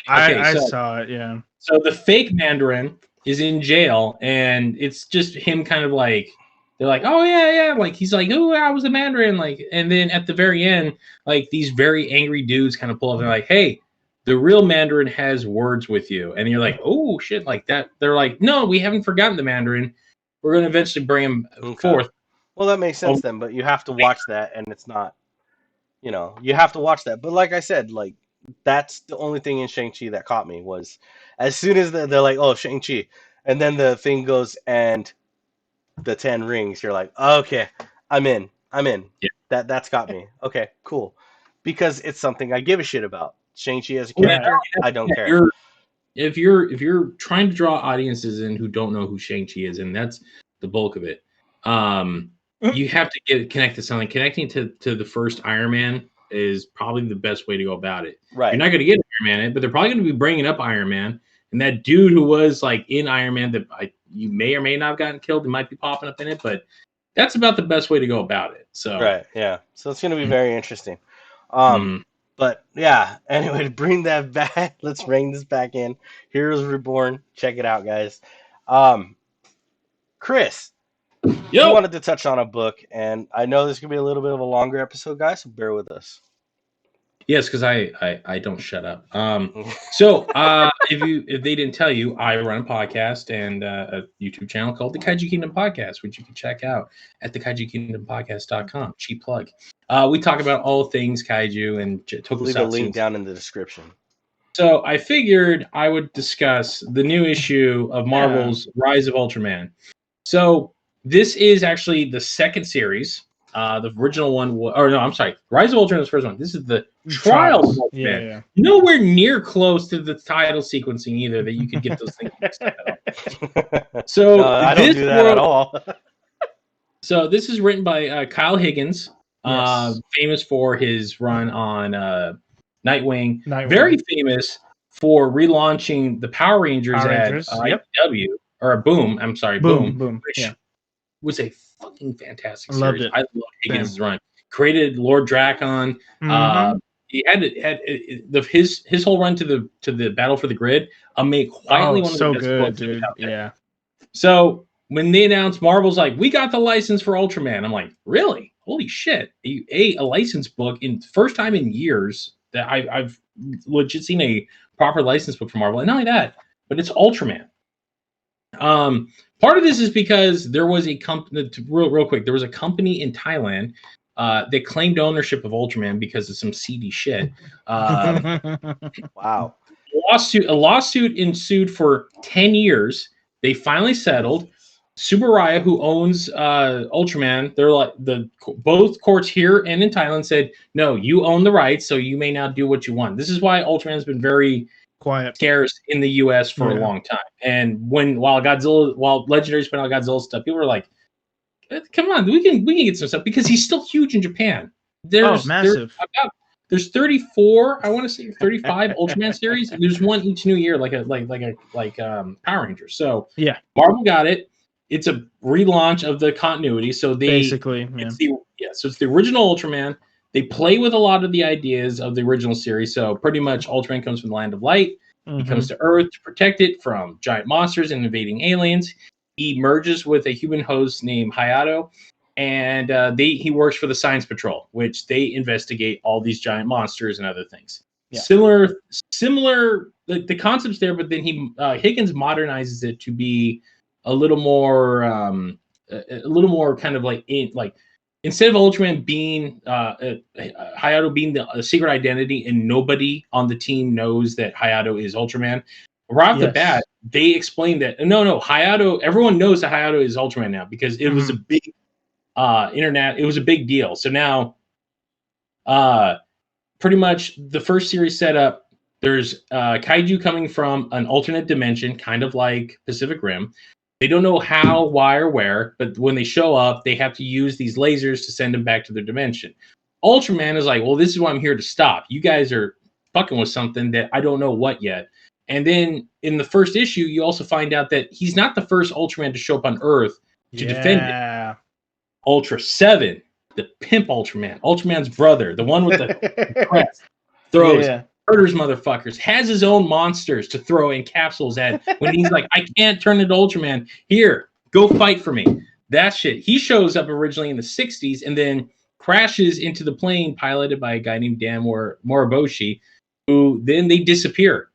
I saw it, yeah. So the fake Mandarin is in jail, and it's just him kind of like, they're like, oh, yeah. Like, he's like, oh, I was a Mandarin. Like, and then at the very end, like, these very angry dudes kind of pull up and they're like, hey, the real Mandarin has words with you. And you're like, oh, shit, like that. They're like, no, we haven't forgotten the Mandarin. We're going to eventually bring him forth. Well, that makes sense then, but you have to watch that, and it's not, you have to watch that. But like I said, like, that's the only thing in Shang-Chi that caught me was as soon as they're like, oh, Shang-Chi, and then the thing goes and the 10 rings, you're like, oh, okay, I'm in. Yeah. That's got me. Okay, cool. Because it's something I give a shit about. Shang-Chi as a character, I don't care. If you're trying to draw audiences in who don't know who Shang-Chi is, and that's the bulk of it, you have to connect to something. Connecting to the first Iron Man is probably the best way to go about it. Right. You're not going to get Iron Man in it, but they're probably going to be bringing up Iron Man. And that dude who was like in Iron Man that you may or may not have gotten killed, he might be popping up in it, but that's about the best way to go about it. So right, yeah. So it's going to be very interesting. But yeah, anyway, to bring that back, let's bring this back in. Heroes Reborn. Check it out, guys. Chris, you wanted to touch on a book, and I know this is going to be a little bit of a longer episode, guys, so bear with us. Yes, because I don't shut up. So if they didn't tell you, I run a podcast and a YouTube channel called the Kaiju Kingdom Podcast, which you can check out at thekaijukingdompodcast.com. Cheap plug. We talk about all things kaiju and tokusatsu. Leave a link down in the description. So I figured I would discuss the new issue of Marvel's Rise of Ultraman. So this is actually the second series. The original one, Rise of Ultraman was the first one. This is the Trials of Ultraman. Yeah. Nowhere near close to the title sequencing either that you could get those things mixed up. So I don't do that at all. So this is written by Kyle Higgins, famous for his run on Nightwing. Very famous for relaunching the Power Rangers at IDW or Boom. I'm sorry, Boom. Which was a fucking fantastic series. I love Higgins' run. Created Lord Drakon. He had his whole run to the Battle for the Grid. Made quietly one of the best books dude. Yeah. So when they announced, Marvel's like, we got the license for Ultraman. I'm like, really? Holy shit! A license book in first time in years that I've legit seen a proper license book from Marvel. And not only that, but it's Ultraman. Part of this is because there was a company. Real quick, there was a company in Thailand that claimed ownership of Ultraman because of some seedy shit. Wow. A lawsuit ensued for 10 years. They finally settled. Subaraya, who owns Ultraman, they're like both courts here and in Thailand said, no, you own the rights, so you may now do what you want. This is why Ultraman's been very scarce in the US for a long time. And while Legendary's put out Godzilla stuff, people were like, come on, we can get some stuff because he's still huge in Japan. Massive. There's 34, I want to say 35 Ultraman series, and there's one each new year, like Power Rangers. So yeah, Marvel got it. It's a relaunch of the continuity. So basically, so it's the original Ultraman. They play with a lot of the ideas of the original series. So pretty much Ultraman comes from the land of light. He comes to Earth to protect it from giant monsters and invading aliens. He merges with a human host named Hayato. And he works for the Science Patrol, which they investigate all these giant monsters and other things. Yeah. Similar, the concept's there, but then Higgins modernizes it to be a little more kind of like instead of Ultraman being Hayato being the secret identity and nobody on the team knows that Hayato is Ultraman. Right off the bat, they explained that no, Hayato. Everyone knows that Hayato is Ultraman now because it was a big. It was a big deal. So now pretty much the first series set up, there's kaiju coming from an alternate dimension, kind of like Pacific Rim. They don't know how, why, or where, but when they show up, they have to use these lasers to send them back to their dimension. Ultraman is like, well, this is what I'm here to stop. You guys are fucking with something that I don't know what yet. And then in the first issue, you also find out that he's not the first Ultraman to show up on Earth to defend it. Ultra 7, the pimp Ultraman, Ultraman's brother, the one with the crest, throws, murders motherfuckers, has his own monsters to throw in capsules at when he's like, I can't turn into Ultraman. Here, go fight for me. That shit. He shows up originally in the 60s and then crashes into the plane piloted by a guy named Dan Moriboshi, who then they disappear.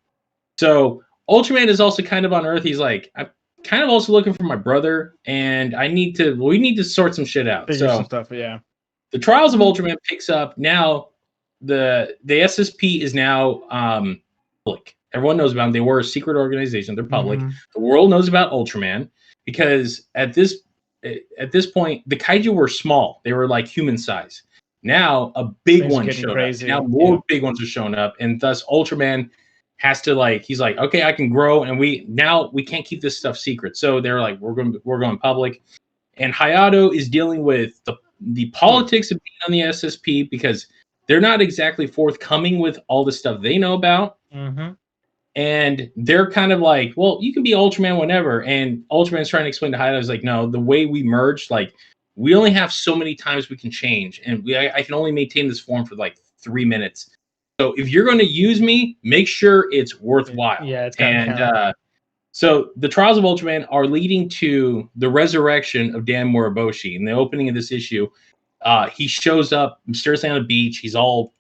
So Ultraman is also kind of on Earth. He's like, I'm kind of also looking for my brother, and we need to sort some shit out. Some stuff, yeah. The Trials of Ultraman picks up now. The SSP is now public. Everyone knows about them. They were a secret organization. They're public. The world knows about Ultraman because at this point, the kaiju were small. They were like human size. Now a big one showed up. Now more big ones are showing up, and thus Ultraman has to he's like, okay, I can grow, and we can't keep this stuff secret. So they're like, we're going public, and Hayato is dealing with the politics of being on the SSP because they're not exactly forthcoming with all the stuff they know about, and they're kind of like, well, you can be Ultraman whenever, and Ultraman's trying to explain to Hayato, is like, no, the way we merged, we only have so many times we can change, and I can only maintain this form for 3 minutes. So if you're going to use me, make sure it's worthwhile. Yeah, it's and so the Trials of Ultraman are leading to the resurrection of Dan Moriboshi. In the opening of this issue, he shows up mysteriously on a beach. He's all,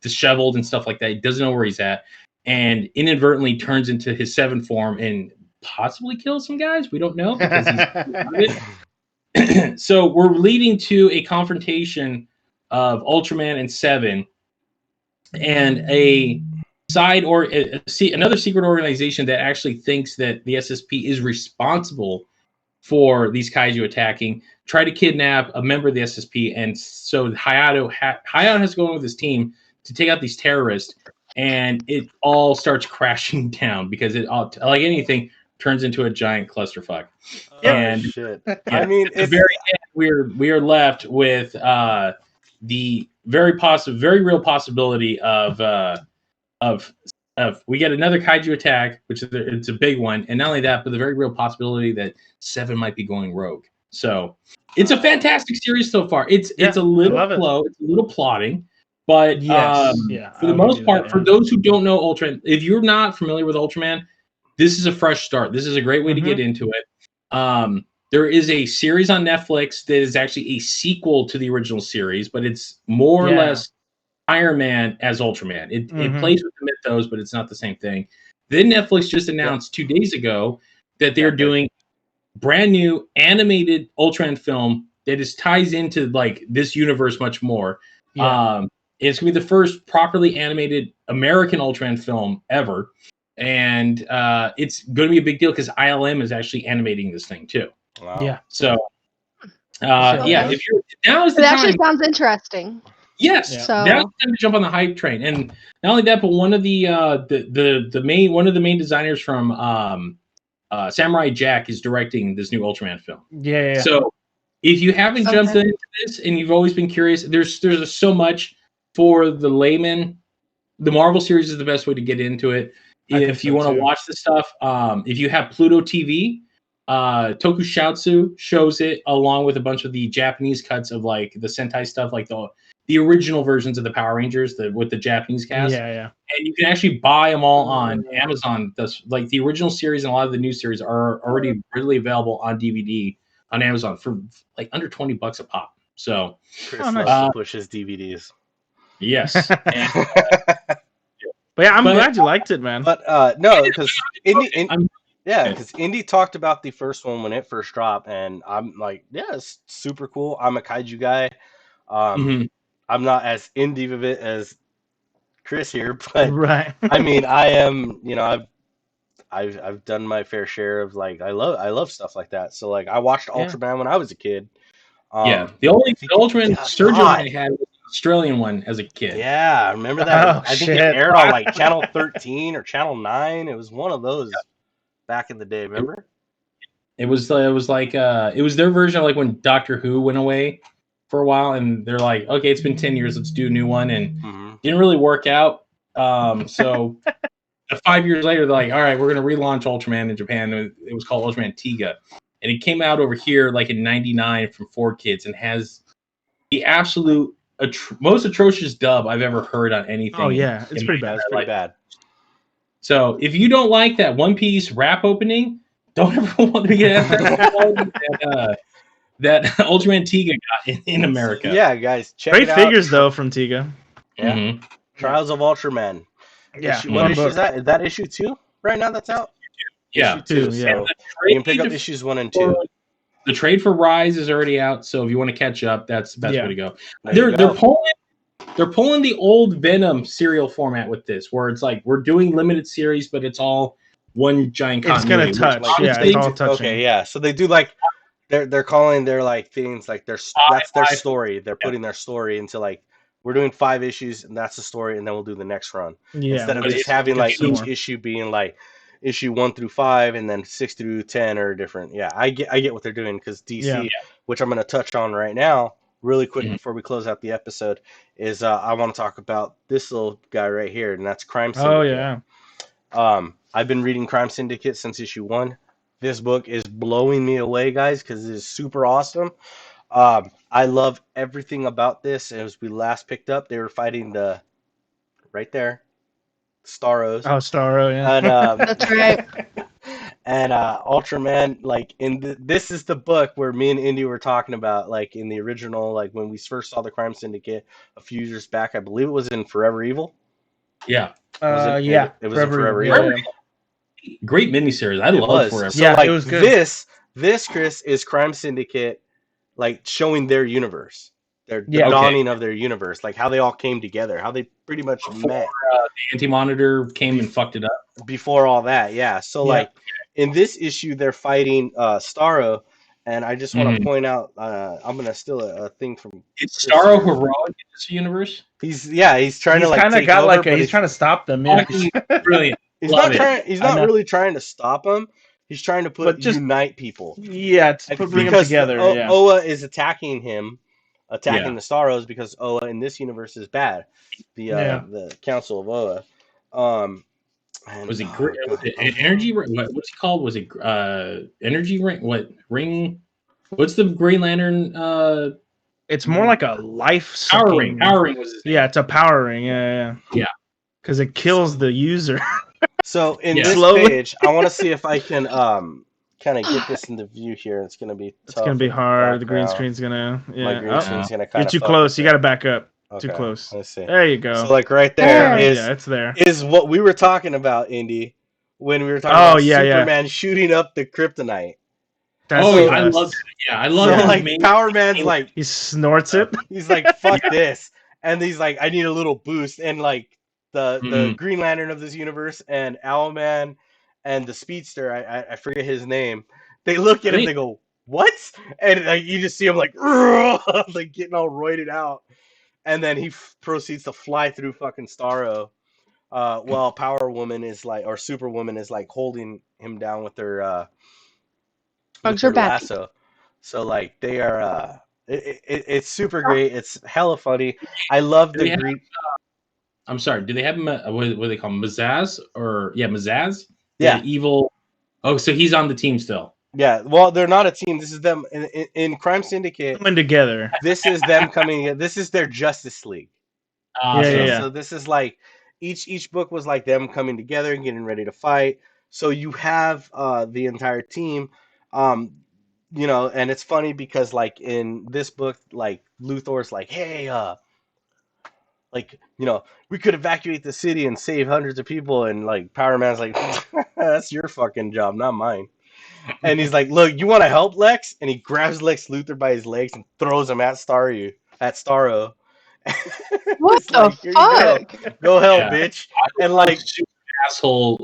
disheveled and stuff like that. He doesn't know where he's at, and inadvertently turns into his 7 form and possibly kills some guys. We don't know because he's So we're leading to a confrontation of Ultraman and 7 and a side or another secret organization that actually thinks that the SSP is responsible for these kaiju attacking, try to kidnap a member of the SSP, and so Hayato has to go in with his team to take out these terrorists, and it all starts crashing down because it, like anything, turns into a giant clusterfuck. And shit. Yeah, I mean, at the very end, we are left with the very real possibility of we get another kaiju attack, which is it's a big one, and not only that, but the very real possibility that Seven might be going rogue. So it's a fantastic series so far. It's a little slow, it's a little plotting, but for the most part, for those who don't know Ultraman, if you're not familiar with Ultraman, this is a fresh start. This is a great way to get into it. There is a series on Netflix that is actually a sequel to the original series, but it's more or less Iron Man as Ultraman. It plays with the mythos, but it's not the same thing. Then Netflix just announced 2 days ago that they're doing brand new animated Ultraman film that ties into like this universe much more. It's gonna be the first properly animated American Ultraman film ever, and it's gonna be a big deal because ILM is actually animating this thing too. Wow. Yeah. So if you're now is the it time. actually sounds interesting. Yes, so now's the time to jump on the hype train, and not only that, but one of the main designers from Samurai Jack is directing this new Ultraman film. Yeah. So if you haven't jumped into this and you've always been curious, there's so much for the layman. The Marvel series is the best way to get into it. If you want to watch the stuff, if you have Pluto TV, Tokusatsu shows it along with a bunch of the Japanese cuts of like the Sentai stuff, like the original versions of the Power Rangers with the Japanese cast. Yeah. And you can actually buy them all on Amazon. Like the original series and a lot of the new series are already readily available on DVD on Amazon for like under $20 a pop. So Chris loves to push his DVDs. Yes. But yeah, I'm glad you liked it, man. But no, because Indy talked about the first one when it first dropped, and I'm like, yeah, it's super cool. I'm a kaiju guy. I'm not as in deep of it as Chris here, but I mean, I am. You know, I've done my fair share of like I love stuff like that. So like I watched Ultraman when I was a kid. The Ultraman Sergio and I had was the Australian one as a kid. Yeah, I remember that. I think it aired on like Channel 13 or Channel 9. It was one of those back in the day. Remember? It was like it was their version of like when Doctor Who went away for a while, and they're like, okay, it's been 10 years, let's do a new one, and didn't really work out. So 5 years later, they're like, all right, we're gonna relaunch Ultraman in Japan. It was called Ultraman Tiga, and it came out over here like in '99 from 4Kids, and has the absolute most atrocious dub I've ever heard on anything. Oh yeah, it's pretty bad. It's pretty bad. So if you don't like that One Piece rap opening, don't ever want to get that Ultraman Tiga got in America. Yeah, guys, check Great it out. figures though from Tiga. Yeah. Trials of Ultraman. Yeah. What issue is that? Is that issue 2 right now that's out? Yeah. Issue 2. So you can pick up issues 1 and 2. The trade for Rise is already out, so if you want to catch up, that's the best way to go. They're pulling the old Venom serial format with this, where it's like we're doing limited series, but it's all one giant continuity. It's gonna touch. It's all touching. Okay, yeah. So they do like they're calling their like things like that's their story. They're putting their story into like we're doing 5 issues and that's the story, and then we'll do the next run. Instead of just having like each issue being like issue 1 through 5 and then 6 through 10 are different. Yeah, I get what they're doing because DC, which I'm going to touch on right now, really quick before we close out the episode, is I want to talk about this little guy right here, and that's Crime Syndicate. Oh yeah. I've been reading Crime Syndicate since issue 1. This book is blowing me away, guys, because it is super awesome. I love everything about this. As we last picked up, they were fighting right there, Starros. Oh, Starro, yeah. And, that's right. And Ultraman, like this is the book where me and Indy were talking about, like in the original, like when we first saw the Crime Syndicate a few years back. I believe it was in Forever Evil. Yeah. It was in Forever Evil. Great miniseries. I love Forever. So like, it was good. This Chris is Crime Syndicate, like showing their universe, the dawning of their universe, like how they all came together, how they pretty much met. The Anti-Monitor came and fucked it up. Before all that, yeah. So like in this issue, they're fighting Starro, and I just want to point out, I'm gonna steal a thing from. Is Starro heroic in this universe? He's trying to like kind of got over, like he's trying to stop them. Yeah. Brilliant. He's not really trying to stop them. He's trying to unite people. Yeah, bring them together. Oa is attacking him, the Starros because Oa in this universe is bad. The Council of Oa. Was it energy? What's he called? Was it energy ring? What ring? What's the Green Lantern? It's more like a life power ring. Power ring was his name. Yeah, it's a power ring. Yeah. Because it kills the user. So in this page, I want to see if I can kind of get this into view here. It's gonna be tough. It's gonna be hard. The green screen's gonna. Yeah. My green screen's gonna kind of. You're too close. You gotta back up. Okay. Too close. Let's see. There you go. So like right there it's there. Is what we were talking about, Indy, when we were talking about Superman shooting up the kryptonite. I love it. Yeah, I love it. Like Power Man's like he snorts it. He's like, fuck this. And he's like, I need a little boost. And like the Green Lantern of this universe and Owlman and the Speedster, I forget his name. They look at him, they go, what? And like you just see him like getting all roided out. And then he proceeds to fly through fucking Starro. While Power Woman is like, or Superwoman is like holding him down with their lasso. So like they are it's super great. It's hella funny. I love the green. I'm sorry. Do they have him? What do they call him? Mazaz or Mazaz? Yeah, evil. Oh, so he's on the team still. Yeah. Well, they're not a team. This is them in Crime Syndicate coming together. This is them coming. This is their Justice League. So this is like each book was like them coming together and getting ready to fight. So you have the entire team. And it's funny because like in this book, like Luthor's like, hey, we could evacuate the city and save hundreds of people, and like Power Man's like, that's your fucking job, not mine. And he's like, look, you want to help Lex? And he grabs Lex Luthor by his legs and throws him at Starro. What the fuck? Go help, bitch. And like asshole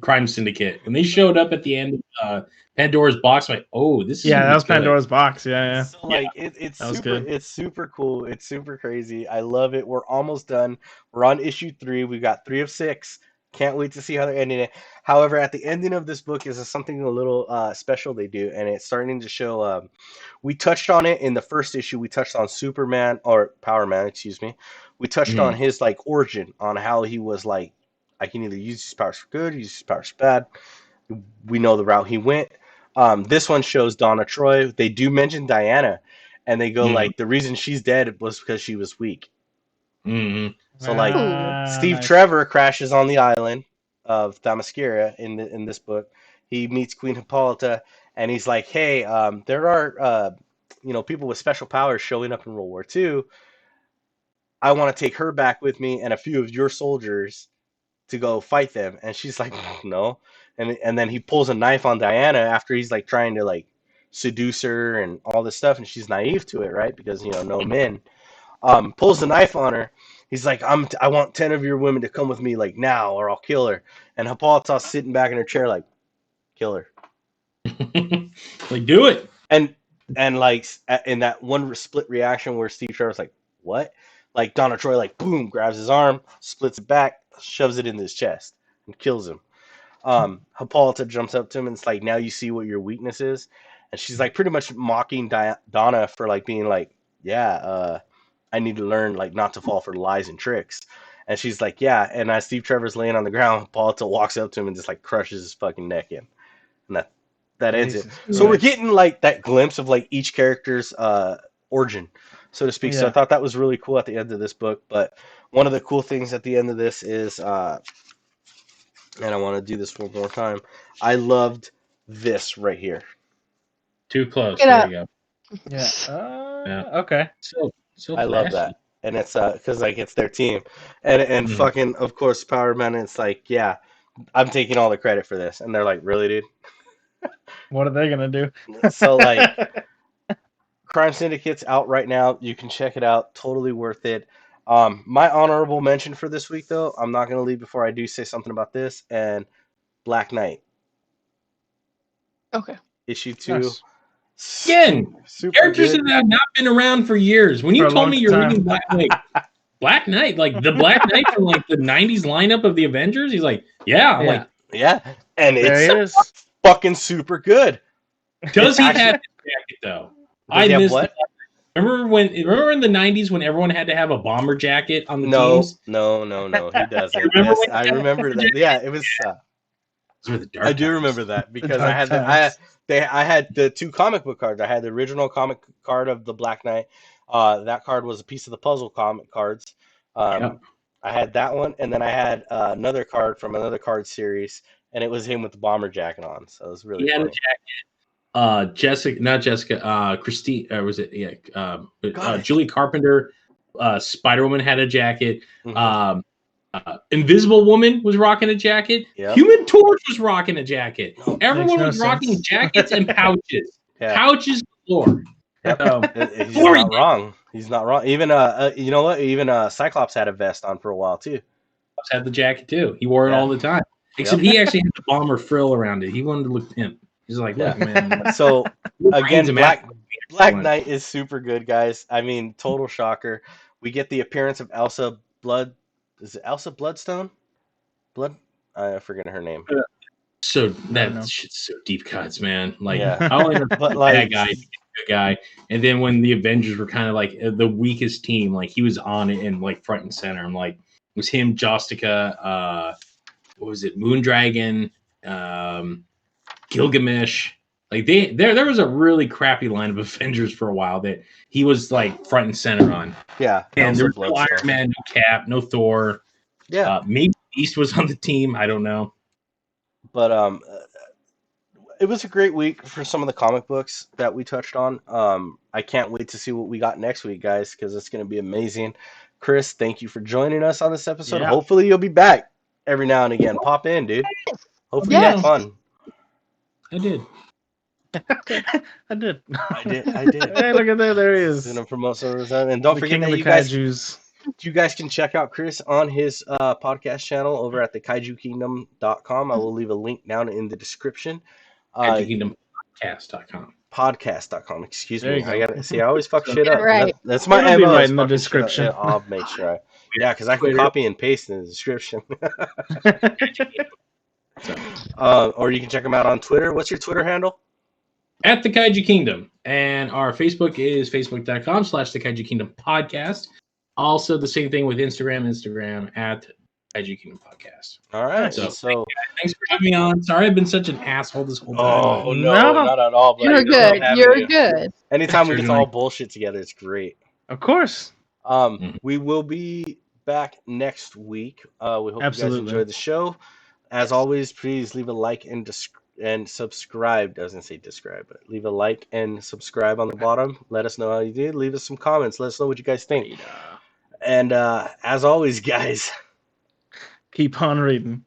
Crime Syndicate. When they showed up at the end of Pandora's Box, I'm like, oh, this is that was good. Pandora's Box. Yeah. So like it's super cool. It's super crazy. I love it. We're almost done. We're on issue 3. We've got 3 of 6. Can't wait to see how they're ending it. However, at the ending of this book is something a little special they do, and it's starting to show. We touched on it in the first issue. We touched on Superman or Power Man, excuse me. We touched on his like origin, on how he was like, I can either use his powers for good, use his powers for bad. We know the route he went. This one shows Donna Troy. They do mention Diana, and they go like the reason she's dead was because she was weak. Mm-hmm. So like Steve Trevor crashes on the island of Themyscira in this book. He meets Queen Hippolyta, and he's like, hey, there are people with special powers showing up in World War II. I want to take her back with me and a few of your soldiers to go fight them. And she's like, no. And then he pulls a knife on Diana after he's like trying to like seduce her and all this stuff, and she's naive to it, right? Because no men. Pulls the knife on her. He's like, I want 10 of your women to come with me like now, or I'll kill her. And Hippolyta's sitting back in her chair like, kill her. Like, do it. And like in that one split reaction where Steve Trevor's like, what? Like Donna Troy like boom grabs his arm, splits it back, shoves it into his chest, and kills him. Hippolyta jumps up to him and it's like, now you see what your weakness is. And she's like pretty much mocking Donna for like being like, I need to learn like not to fall for lies and tricks. And she's like, yeah. And as Steve Trevor's laying on the ground, Hippolyta walks up to him and just like crushes his fucking neck in. And that ends it. So we're getting like that glimpse of like each character's origin, so to speak. So I thought that was really cool at the end of this book. But one of the cool things at the end of this is, and I want to do this one more time, I loved this right here. Too close. There you go. Yeah. Okay. So I love that. And it's because like it's their team. And fucking, of course, Power Man, it's like, yeah, I'm taking all the credit for this. And they're like, really, dude? What are they gonna do? So like Crime Syndicate's out right now. You can check it out. Totally worth it. My honorable mention for this week, though, I'm not gonna leave before I do say something about this, and Black Knight. Okay. Issue 2. Nice. Again, characters that have not been around for years. When you told me you're reading Black Knight, like the Black Knight from like the 90s lineup of the Avengers, he's like, yeah. I'm like, Yeah, and it's fucking super good. Does he have his jacket though? I missed what? Remember in the 90s when everyone had to have a bomber jacket on the teams? No, he doesn't. Yes, I remember that. Yeah, it was. I do remember that because I had the 2 comic book cards. I had the original comic card of the Black Knight. That card was a piece of the puzzle comic cards. I had that one, and then I had another card from another card series, and it was him with the bomber jacket on. So it was really funny. A jacket. Christine, or was it? Yeah. Julie Carpenter, Spider Woman had a jacket. Mm-hmm. Invisible Woman was rocking a jacket. Yep. Human Torch was rocking a jacket. Everyone was rocking jackets and pouches. Pouches galore. Yep. He's not wrong. He's not wrong. Even you know what? Even Cyclops had a vest on for a while too. Cyclops had the jacket too. He wore it all the time. Except he actually had the bomber frill around it. He wanted to look pimp. He's like, look, man. So again, Black Knight is super good, guys. I mean, total shocker. We get the appearance of Elsa Blood. Is it Elsa Bloodstone? I forget her name. So that shit's so deep cuts, man. Like, I only know but like bad guy. And then when the Avengers were kind of like the weakest team, like he was on it and like front and center. I'm like, it was him, Jostica, what was it, Moondragon, Gilgamesh. Like there was a really crappy line of Avengers for a while that he was like front and center on. Yeah. And there was no Iron Man, no Cap, no Thor. Yeah. Maybe Beast was on the team. I don't know. But it was a great week for some of the comic books that we touched on. I can't wait to see what we got next week, guys, because it's going to be amazing. Chris, thank you for joining us on this episode. Yeah. Hopefully you'll be back every now and again. Pop in, dude. Hopefully you have fun. I did. I did. Hey, look at that. There he is. And don't forget that you guys can check out Chris on his podcast channel over at thekaijukingdom.com. I will leave a link down in the description. Podcast.com. Excuse me. I gotta see. I always fuck shit up. Right. That's my MO. Right in the description. I'll make sure. Because I can copy and paste in the description. Or you can check them out on Twitter. What's your Twitter handle? At the Kaiju Kingdom. And our Facebook is facebook.com/the Kaiju Kingdom podcast. Also the same thing with Instagram at Kaiju Kingdom podcast. All right. So thanks for having me on. Sorry I've been such an asshole this whole time. Oh, no, not at all. You're good. You're good. Anytime we get all bullshit together, it's great. Of course. We will be back next week. We hope you guys enjoyed the show. As always, please leave a like and subscribe. Doesn't say describe, but leave a like and subscribe on the bottom. Let us know how you did. Leave us some comments. Let us know what you guys think. And as always, guys, keep on reading.